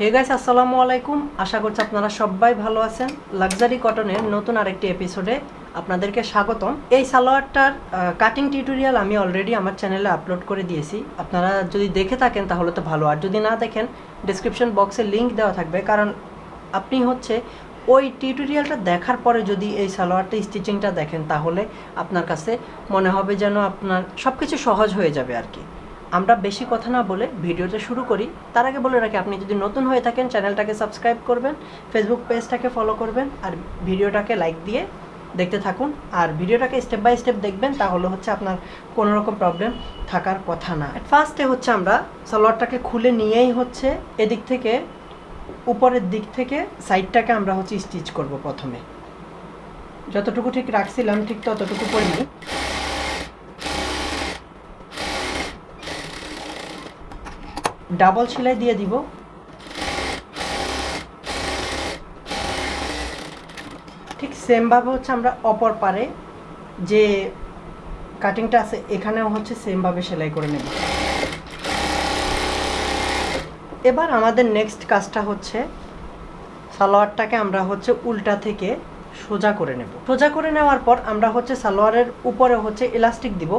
Hey guys, আসসালামু আলাইকুম। আশা করছি আপনারা সবাই ভালো আছেন। লাক্সারি কটনের নতুন আরেকটি এপিসোডে আপনাদেরকে স্বাগতম। এই সালোয়ারটার কাটিং টিউটোরিয়াল আমি অলরেডি আমার চ্যানেলে আপলোড করে দিয়েছি। আপনারা যদি দেখে থাকেন তাহলে তো ভালো, আর যদি না দেখেন ডেসক্রিপশন বক্সে লিঙ্ক দেওয়া থাকবে। কারণ আপনি ওই টিউটোরিয়ালটা দেখার পরে যদি এই সালোয়ারটা স্টিচিংটা দেখেন তাহলে আপনার কাছে মনে হবে যেন আপনার সব কিছু সহজ হয়ে যাবে আর কি। আমরা বেশি কথা না বলে ভিডিওটা শুরু করি। তার আগে বলে রাখি, আপনি যদি নতুন হয়ে থাকেন চ্যানেলটাকে সাবস্ক্রাইব করবেন, ফেসবুক পেজটাকে ফলো করবেন, আর ভিডিওটাকে লাইক দিয়ে দেখতে থাকুন। আর ভিডিওটাকে স্টেপ বাই স্টেপ দেখবেন, তাহলে আপনার কোনো রকম প্রবলেম থাকার কথা না। ফার্স্টে আমরা সালোয়ারটাকে খুলে নিয়েই এদিক থেকে উপরের দিক থেকে সাইডটাকে আমরা স্টিচ করব। প্রথমে যতটুকু ঠিক রাখছিলাম ঠিক ততটুকু করে নিই। ডাবল সেলাই দিয়ে দিব। ঠিক সেমভাবে আমরা অপর পারে যে কাটিংটা আছে এখানেও সেমভাবে সেলাই করে নেব। এবার আমাদের নেক্সট কাজটা সালোয়ারটাকে আমরা উল্টা থেকে সোজা করে নেব। সোজা করে নেওয়ার পর আমরা সালোয়ারের উপরে ইলাস্টিক দিব।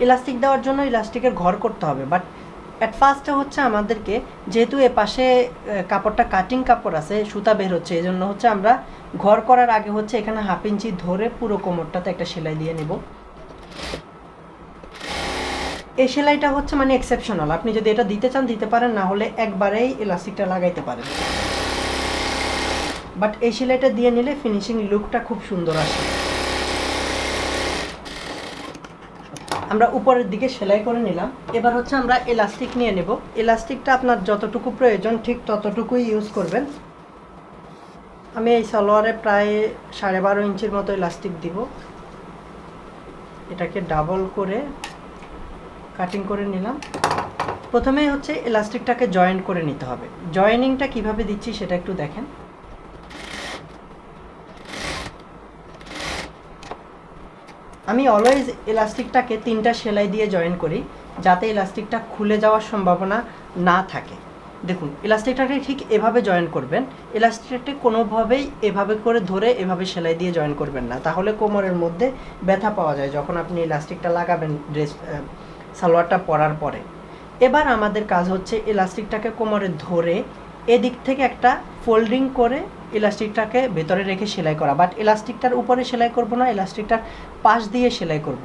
ইলাস্টিক দেওয়ার জন্য ইলাস্টিকের ঘর করতে হবে, বাট অ্যাট ফার্স্টে আমাদেরকে, যেহেতু এ পাশে কাপড়টা কাটিং কাপড় আছে, সুতা বের হচ্ছে, এই জন্য আমরা ঘর করার আগে এখানে 1/2 ইঞ্চি ধরে পুরো কোমরটাতে একটা সেলাই দিয়ে নেব। এই সেলাইটা মানে এক্সেপশনাল, আপনি যদি এটা দিতে চান দিতে পারেন, না হলে একবারেই ইলাস্টিকটা লাগাইতে পারেন। বাট এই সেলাইটা দিয়ে নিলে ফিনিশিং লুকটা খুব সুন্দর আসে। আমরা উপরের দিকে সেলাই করে নিলাম। এবার আমরা ইলাস্টিক নিয়ে নেব। ইলাস্টিকটা আপনার যতটুকু প্রয়োজন ঠিক ততটুকুই ইউজ করবেন। আমি এই সালোয়ারে প্রায় 12.5 ইঞ্চির মতো ইলাস্টিক দিব। এটাকে ডাবল করে কাটিং করে নিলাম। প্রথমেই ইলাস্টিকটাকে জয়েন্ট করে নিতে হবে। জয়েনিংটা কিভাবে দিচ্ছি সেটা একটু দেখেন। আমি অলওয়েজ ইলাস্টিকটাকে 3টা সেলাই দিয়ে জয়েন করি, যাতে ইলাস্টিকটা খুলে যাওয়ার সম্ভাবনা না থাকে। দেখুন, ইলাস্টিকটাকে ঠিক এভাবে জয়েন করবেন। ইলাস্টিকটা কোনোভাবেই এভাবে করে ধরে এভাবে সেলাই দিয়ে জয়েন করবেন না, তাহলে কোমরের মধ্যে ব্যথা পাওয়া যায় যখন আপনি ইলাস্টিকটা লাগাবেন সালোয়ারটা পরার পরে। এবার আমাদের কাজ ইলাস্টিকটাকে কোমরে ধরে এদিক থেকে একটা ফোল্ডিং করে ইলাস্টিকটাকে ভেতরে রেখে সেলাই করা। বাট ইলাস্টিকটার উপরে সেলাই করব না, ইলাস্টিকটার পাশ দিয়ে সেলাই করব।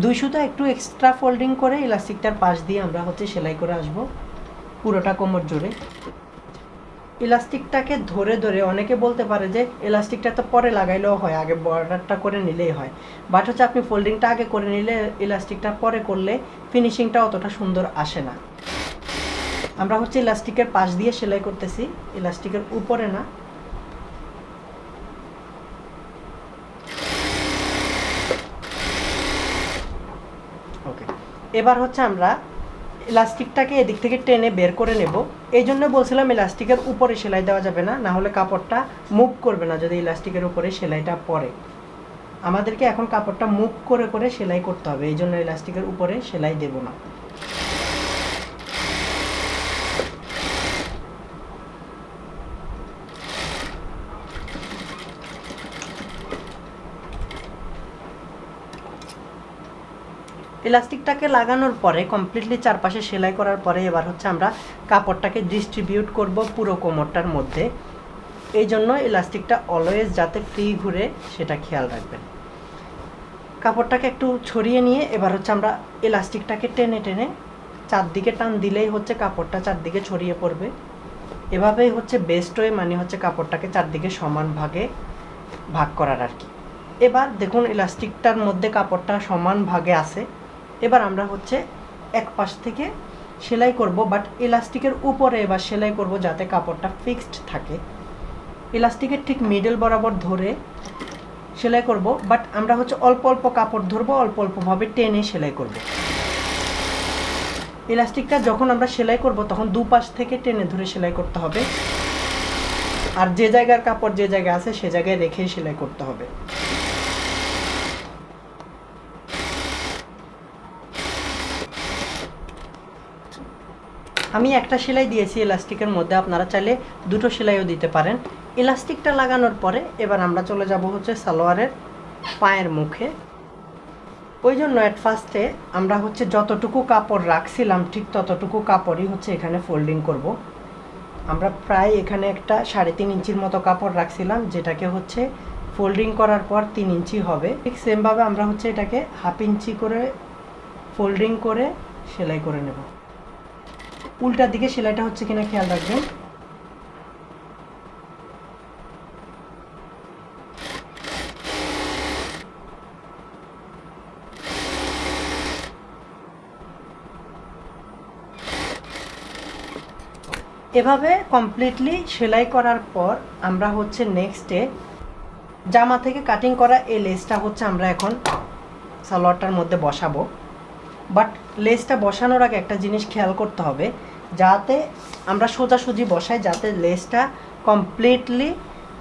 2 সুতা একটু এক্সট্রা ফোল্ডিং করে ইলাস্টিকটার পাশ দিয়ে আমরা সেলাই করে আসব পুরোটা কোমর জুড়ে। ইলাস্টিকটাকে ধরে ধরে, অনেকে বলতে পারে যে ইলাস্টিকটা তো পরে লাগাইলেও হয়, আগে বর্ডারটা করে নিলেই হয়। বাট আপনি ফোল্ডিংটা আগে করে নিলে ইলাস্টিকটা পরে করলে ফিনিশিংটা অতটা সুন্দর আসে না। আমরা ইলাস্টিকের পাশ দিয়ে সেলাই করতেছি, ইলাস্টিকের উপরে না। ওকে, এবার আমরা ইলাস্টিকটাকে এদিক থেকে টেনে বের করে নেব। এই জন্য বলছিলাম ইলাস্টিকের উপরে সেলাই দেওয়া যাবে না, না হলে কাপড়টা মুভ করবে না যদি ইলাস্টিকের উপরে সেলাইটা পড়ে। আমাদেরকে এখন কাপড়টা মুভ করে করে সেলাই করতে হবে, এই জন্য ইলাস্টিকের উপরে সেলাই দেব না। ইলাস্টিকটাকে লাগানোর পরে কমপ্লিটলি চারপাশে সেলাই করার পরে এবার আমরা কাপড়টাকে ডিস্ট্রিবিউট করব পুরো কোমরটার মধ্যে। এই জন্য ইলাস্টিকটা অলওয়েজ যাতে ফ্রি ঘুরে সেটা খেয়াল রাখবেন। কাপড়টাকে একটু ছড়িয়ে নিয়ে এবার আমরা ইলাস্টিকটাকে টেনে টেনে চারদিকে টান দিলেই কাপড়টা চারদিকে ছড়িয়ে পড়বে। এভাবেই বেস্ট ওয়ে, মানে কাপড়টাকে চারদিকে সমান ভাগে ভাগ করার আর কি। এবার দেখুন ইলাস্টিকটার মধ্যে কাপড়টা সমান ভাগে আছে। এবার আমরা এক পাশ থেকে সেলাই করব, বাট ইলাস্টিকের উপরে এবার সেলাই করব যাতে কাপড়টা ফিক্সড থাকে। ইলাস্টিকের ঠিক মিডল বরাবর ধরে সেলাই করব, বাট আমরা অল্প অল্প কাপড় ধরবো, অল্প অল্পভাবে টেনে সেলাই করব। ইলাস্টিকটা যখন আমরা সেলাই করব তখন দুপাশ থেকে টেনে ধরে সেলাই করতে হবে, আর যে জায়গার কাপড় যে জায়গায় আছে সে জায়গায় রেখেই সেলাই করতে হবে। আমি একটা সেলাই দিয়েছি ইলাস্টিকের মধ্যে, আপনারা চাইলে দুটো সেলাইও দিতে পারেন। ইলাস্টিকটা লাগানোর পরে এবার আমরা চলে যাব হচ্ছে সালোয়ারের পায়ের মুখে। ওই জন্য অ্যাট ফার্স্টে আমরা হচ্ছে যতটুকু কাপড় রাখছিলাম ঠিক ততটুকু কাপড়ই হচ্ছে এখানে ফোল্ডিং করব। আমরা প্রায় এখানে একটা 3.5 ইঞ্চির মতো কাপড় রাখছিলাম, যেটাকে হচ্ছে ফোল্ডিং করার পর 3 ইঞ্চি হবে। ঠিক সেমভাবে আমরা হচ্ছে এটাকে 1/2 ইঞ্চি করে ফোল্ডিং করে সেলাই করে নেব। উল্টা দিকে সেলাইটা হচ্ছে কিনা খেয়াল রাখবেন। এভাবে কমপ্লিটলি সেলাই করার পর আমরা হচ্ছে নেক্সটে জামা থেকে কাটিং করা এই লেসটা হচ্ছে আমরা এখন সালোয়ারটার মধ্যে বসাবো। বাট লেসটা বসানোর আগে একটা জিনিস খেয়াল করতে হবে, যাতে আমরা সোজাসুজি বসাই, যাতে লেসটা কমপ্লিটলি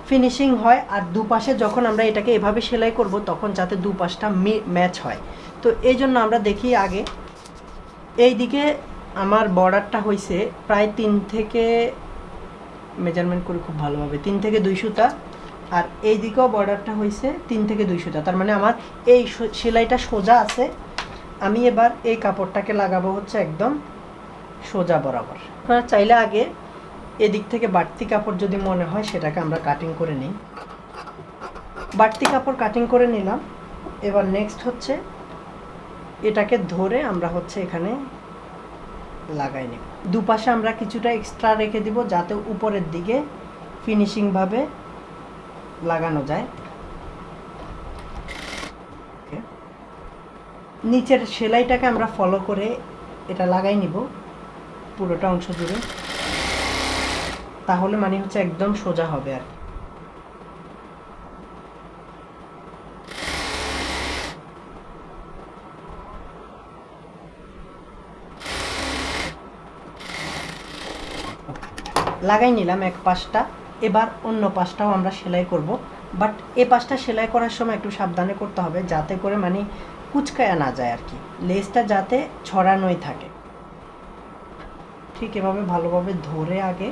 ফিনিশিং হয়। আর দুপাশে যখন আমরা এটাকে এভাবে সেলাই করব তখন যাতে দুপাশটা ম্যাচ হয়। তো এই জন্য আমরা দেখি আগে এই দিকে আমার বর্ডারটা হয়েছে প্রায় 3 থেকে, মেজারমেন্ট করি খুব ভালোভাবে, 3 থেকে 2 সুতা। আর এই দিকেও বর্ডারটা হয়েছে 3 থেকে 2 সুতা। তার মানে আমার এই সেলাইটা সোজা আছে। আমি এবার এই কাপড়টাকে লাগাবো হচ্ছে একদম সোজা বরাবর। আপনারা চাইলে আগে এদিক থেকে বাড়তি কাপড় যদি মনে হয় সেটাকে আমরা কাটিং করে নিই। বাড়তি কাপড় কাটিং করে নিলাম। এবার নেক্সট হচ্ছে এটাকে ধরে আমরা হচ্ছে এখানে লাগাই নিব। দুপাশে আমরা কিছুটা এক্সট্রা রেখে দিব যাতে উপরের দিকে ফিনিশিংভাবে লাগানো যায়। নিচের সেলাইটাকে আমরা ফলো করে এটা লাগাই নিব পুরোটা অংশ জুড়ে, তাহলে মানে হচ্ছে একদম সোজা হবে। আর লাগাই নিলাম এক পাশটা। এবার অন্য পাশটাও আমরা সেলাই করব। বাট এই পাশটা সেলাই করার সময় একটু সাবধানে করতে হবে, যাতে করে মানে কুচকায়া না যায় আর কি, লেসটা যাতে ছড়ানোই থাকে। ঠিক এভাবে ভালোভাবে ধরে আগে,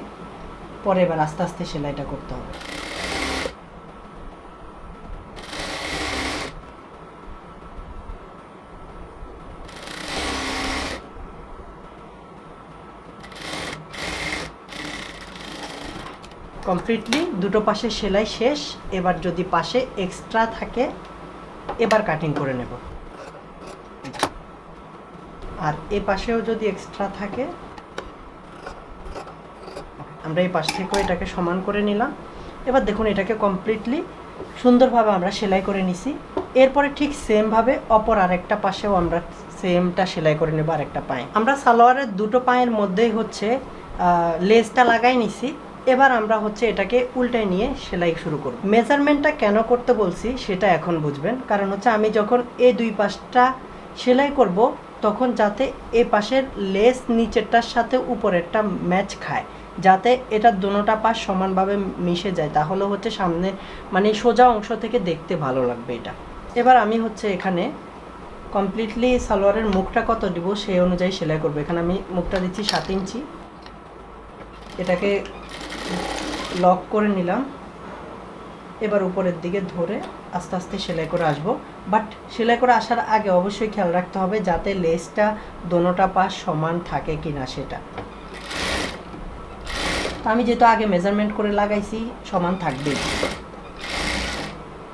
পরে এবার আস্তে আস্তে সেলাইটা করতে হবে। কমপ্লিটলি দুটো পাশে সেলাই শেষ। এবার যদি পাশে এক্সট্রা থাকে এবার কাটিং করে নেব। আর এই পাশেও যদি এক্সট্রা থাকে আমরা এই পাশ থেকেও এটাকে সমান করে নিলাম। এবার দেখুন এটাকে কমপ্লিটলি সুন্দরভাবে আমরা সেলাই করে নিছি। এরপরে ঠিক সেমভাবে অপর আরেকটা পাশেও আমরা সেমটা সেলাই করে নেব আরেকটা পায়ে। আমরা সালোয়ারের দুটো পায়ের মধ্যেই হচ্ছে লেসটা লাগাই নিছি। এবার আমরা হচ্ছে এটাকে উল্টায় নিয়ে সেলাই শুরু করব। মেজারমেন্টটা কেন করতে বলছি সেটা এখন বুঝবেন, কারণ হচ্ছে আমি যখন এই দুই পাশটা সেলাই করব তখন যাতে এই পাশের লেস নিচেরটার সাথে উপরেরটা ম্যাচ খায়, যাতে এটা দুটোটা পাশ সমানভাবে মিশে যায়, তাহলে হচ্ছে সামনে মানে সোজা অংশ থেকে দেখতে ভালো লাগবে এটা। এবার আমি হচ্ছে এখানে কমপ্লিটলি সালোয়ারের মুখটা কত দিব সেই অনুযায়ী সেলাই করব। এখানে আমি মুখটা দিচ্ছি 7 ইঞ্চি। এটাকে লক করে নিলাম। এবার উপরের দিকে ধরে আস্তে আস্তে সেলাই করে আসব। বাট সেলাই করে আসার আগে অবশ্যই খেয়াল রাখতে হবে যাতে লেসটা দোনোটা পাশ সমান থাকে কিনা সেটা। আমি যেহেতু আগে মেজারমেন্ট করে লাগাইছি সমান থাকবে,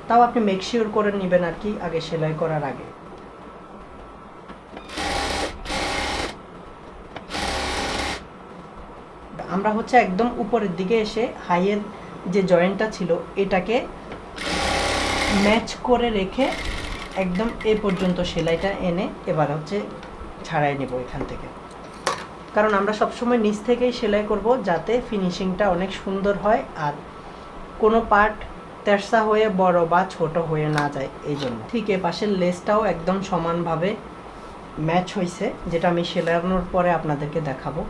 তাও আপনি মেক শিওর করে নেবেন আর কি আগে সেলাই করার আগে। আমরা হচ্ছে একদম উপরের দিকে এসে হাইয়ের যে জয়েন্টটা ছিল এটাকে ম্যাচ করে রেখে একদম এই পর্যন্ত সেলাইটা এনে এবার হচ্ছে ছাড়াই নেব এখান থেকে, কারণ আমরা সবসময় নিচ থেকেই সেলাই করব যাতে ফিনিশিংটা অনেক সুন্দর হয় আর কোনো পার্ট তেরসা হয়ে বড় বা ছোট হয়ে না যায়। এই জন্য ঠিক এ পাশের লেসটাও একদম সমানভাবে ম্যাচ হয়েছে, যেটা আমি সেলানোর পরে আপনাদেরকে দেখাবো।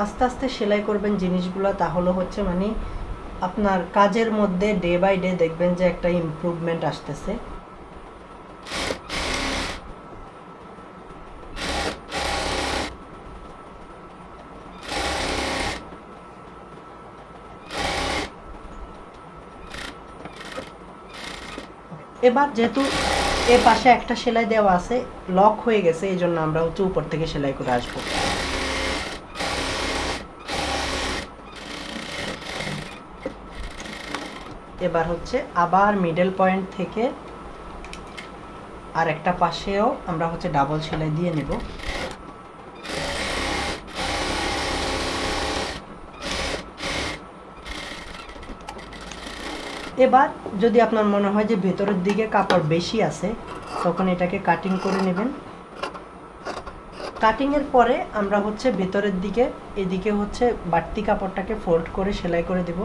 আস্তে আস্তে সেলাই করবেন জিনিসগুলো, তাহলে হচ্ছে মানে আপনার কাজের মধ্যে ডে বাই ডে দেখবেন যে একটা ইমপ্রুভমেন্ট আসতেছে। এবার যেহেতু এ পাশে একটা সেলাই দেওয়া আছে, লক হয়ে গেছে, এই জন্য আমরা হচ্ছে উপর থেকে সেলাই করে আসবো। এবার হচ্ছে আবার মিডল পয়েন্ট থেকে আর একটা পাশেও আমরা হচ্ছে ডাবল সেলাই দিয়ে নেব। এবার যদি আপনার মনে হয় যে ভেতরের দিকে কাপড় বেশি আছে, তখন এটাকে কাটিং করে নেবেন। কাটিংয়ের পরে আমরা হচ্ছে ভেতরের দিকে এদিকে হচ্ছে বাড়তি কাপড়টাকে ফোল্ড করে সেলাই করে দেব,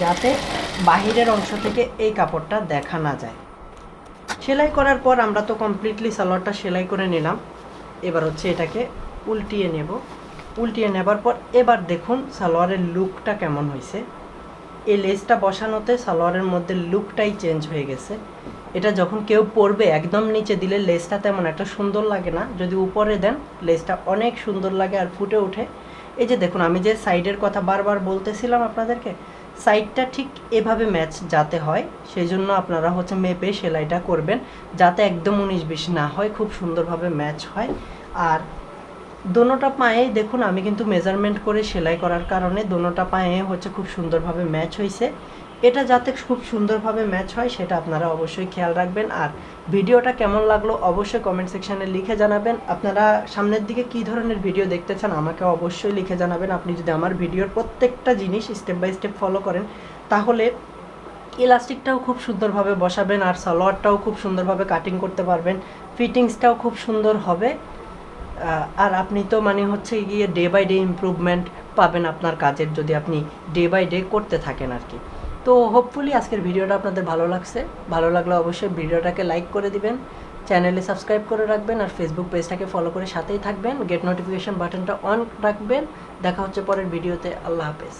যাতে বাহিরের অংশ থেকে এই কাপড়টা দেখা না যায়। সেলাই করার পর আমরা তো কমপ্লিটলি সালোয়ারটা সেলাই করে নিলাম। এবার হচ্ছে এটাকে উল্টিয়ে নেব। উল্টিয়ে নেবার পর এবার দেখুন সালোয়ারের লুকটা কেমন হয়েছে। এই লেসটা বসানোতে সালোয়ারের মধ্যে লুকটাই চেঞ্জ হয়ে গেছে। এটা যখন কেউ পরবে একদম নিচে দিলে লেসটা তেমন একটা সুন্দর লাগে না, যদি উপরে দেন লেসটা অনেক সুন্দর লাগে আর ফুটে ওঠে। এই যে দেখুন, আমি যে সাইডের কথা বারবার বলতেছিলাম আপনাদেরকে, সাইডটা ঠিক এভাবে ম্যাচ যাতে হয়, সেই জন্য আপনারা হচ্ছে মেপে সেলাইটা করবেন, যাতে একদম 19-20 না হয়, খুব সুন্দরভাবে ম্যাচ হয়। আর দোনোটা পায়ে দেখুন আমি কিন্তু মেজারমেন্ট করে সেলাই করার কারণে দোনোটা পায়ে হচ্ছে খুব সুন্দরভাবে ম্যাচ হয়েছে। এটা যাতে খুব সুন্দরভাবে ম্যাচ হয় সেটা আপনারা অবশ্যই খেয়াল রাখবেন। আর ভিডিওটা কেমন লাগলো অবশ্যই কমেন্ট সেকশানে লিখে জানাবেন। আপনারা সামনের দিকে কী ধরনের ভিডিও দেখতে চান আমাকে অবশ্যই লিখে জানাবেন। আপনি যদি আমার ভিডিওর প্রত্যেকটা জিনিস স্টেপ বাই স্টেপ ফলো করেন, তাহলে ইলাস্টিকটাও খুব সুন্দরভাবে বসাবেন আর সালোয়ারটাও খুব সুন্দরভাবে কাটিং করতে পারবেন, ফিটিংসটাও খুব সুন্দর হবে। আর আপনি তো মানে হচ্ছে গিয়ে ডে বাই ডে ইমপ্রুভমেন্ট পাবেন আপনার কাজের, যদি আপনি ডে বাই ডে করতে থাকেন আর কি। তো হোপফুলি আজকের ভিডিওটা আপনাদের ভালো লাগছে। ভালো লাগলে অবশ্যই ভিডিওটাকে লাইক করে দিবেন, চ্যানেলে সাবস্ক্রাইব করে রাখবেন আর ফেসবুক পেজটাকে ফলো করে সাথেই থাকবেন, গেট নোটিফিকেশন বাটনটা অন রাখবেন। দেখা হচ্ছে পরের ভিডিওতে। আল্লাহ হাফেজ।